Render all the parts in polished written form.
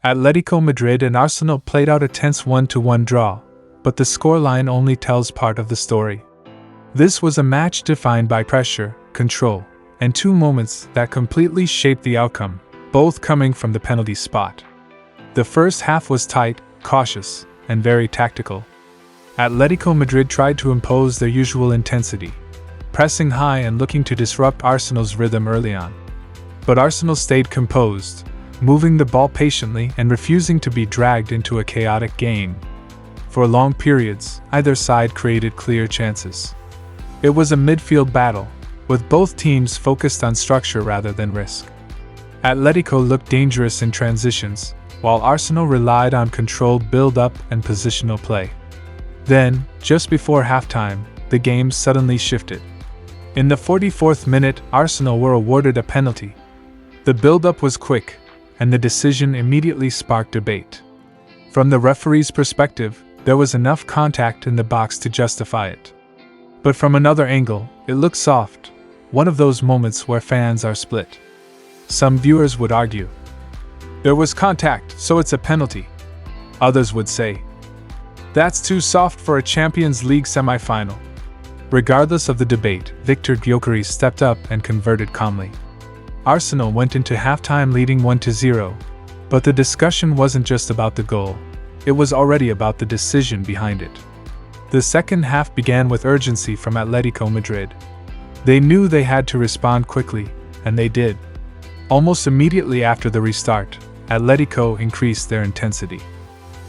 Atletico Madrid and Arsenal played out a tense 1-1 draw, but the scoreline only tells part of the story. This was a match defined by pressure, control, and two moments that completely shaped the outcome, both coming from the penalty spot. The first half was tight, cautious, and very tactical. Atletico Madrid tried to impose their usual intensity, pressing high and looking to disrupt Arsenal's rhythm early on. But Arsenal stayed composed, moving the ball patiently and refusing to be dragged into a chaotic game. For long periods, either side created clear chances. It was a midfield battle, with both teams focused on structure rather than risk. Atletico looked dangerous in transitions, while Arsenal relied on controlled build-up and positional play. Then, just before halftime, the game suddenly shifted. In the 44th minute, Arsenal were awarded a penalty. The build-up was quick, and the decision immediately sparked debate. From the referee's perspective, there was enough contact in the box to justify it. But from another angle, it looked soft, one of those moments where fans are split. Some viewers would argue, there was contact, so it's a penalty. Others would say, that's too soft for a Champions League semi-final. Regardless of the debate, Viktor Gyökeres stepped up and converted calmly. Arsenal went into halftime leading 1-0, but the discussion wasn't just about the goal, it was already about the decision behind it. The second half began with urgency from Atletico Madrid. They knew they had to respond quickly, and they did. Almost immediately after the restart, Atletico increased their intensity.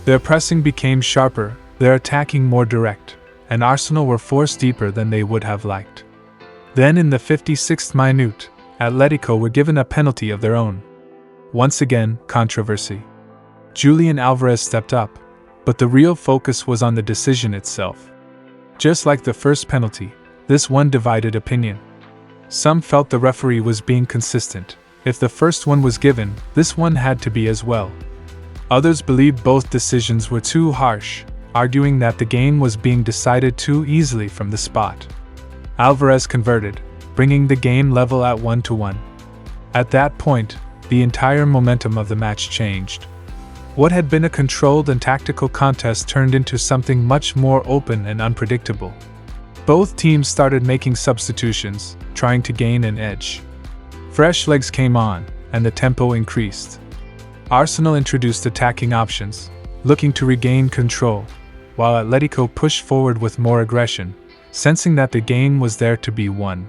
Their pressing became sharper, their attacking more direct, and Arsenal were forced deeper than they would have liked. Then in the 56th minute, Atletico were given a penalty of their own. Once again, controversy. Julián Alvarez stepped up, but the real focus was on the decision itself. Just like the first penalty, this one divided opinion. Some felt the referee was being consistent. If the first one was given, this one had to be as well. Others believed both decisions were too harsh, arguing that the game was being decided too easily from the spot. Alvarez converted, bringing the game level at 1-1. At that point, the entire momentum of the match changed. What had been a controlled and tactical contest turned into something much more open and unpredictable. Both teams started making substitutions, trying to gain an edge. Fresh legs came on, and the tempo increased. Arsenal introduced attacking options, looking to regain control, while Atletico pushed forward with more aggression, sensing that the game was there to be won.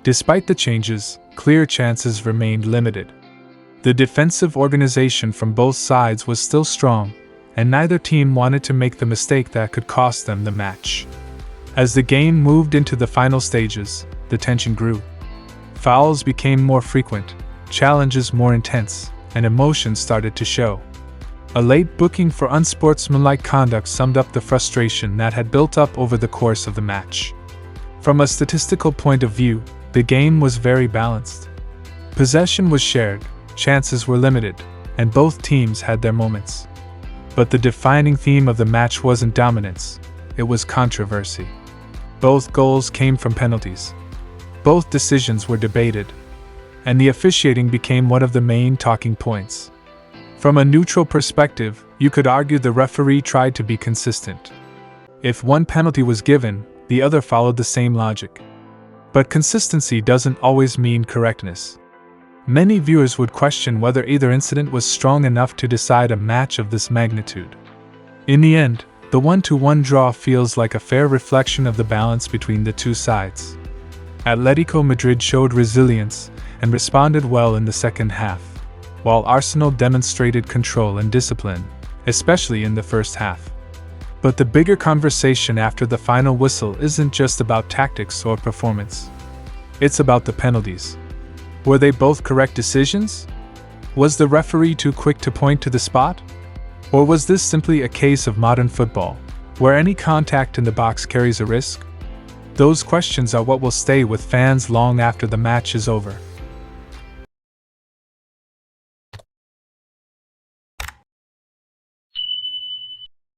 Despite the changes, clear chances remained limited. The defensive organization from both sides was still strong, and neither team wanted to make the mistake that could cost them the match. As the game moved into the final stages, the tension grew. Fouls became more frequent, challenges more intense, and emotions started to show. A late booking for unsportsmanlike conduct summed up the frustration that had built up over the course of the match. From a statistical point of view, the game was very balanced. Possession was shared, chances were limited, and both teams had their moments. But the defining theme of the match wasn't dominance, it was controversy. Both goals came from penalties. Both decisions were debated, and the officiating became one of the main talking points. From a neutral perspective, you could argue the referee tried to be consistent. If one penalty was given, the other followed the same logic. But consistency doesn't always mean correctness. Many viewers would question whether either incident was strong enough to decide a match of this magnitude. In the end, the 1-1 draw feels like a fair reflection of the balance between the two sides. Atletico Madrid showed resilience and responded well in the second half, while Arsenal demonstrated control and discipline, especially in the first half. But the bigger conversation after the final whistle isn't just about tactics or performance. It's about the penalties. Were they both correct decisions? Was the referee too quick to point to the spot? Or was this simply a case of modern football, where any contact in the box carries a risk? Those questions are what will stay with fans long after the match is over.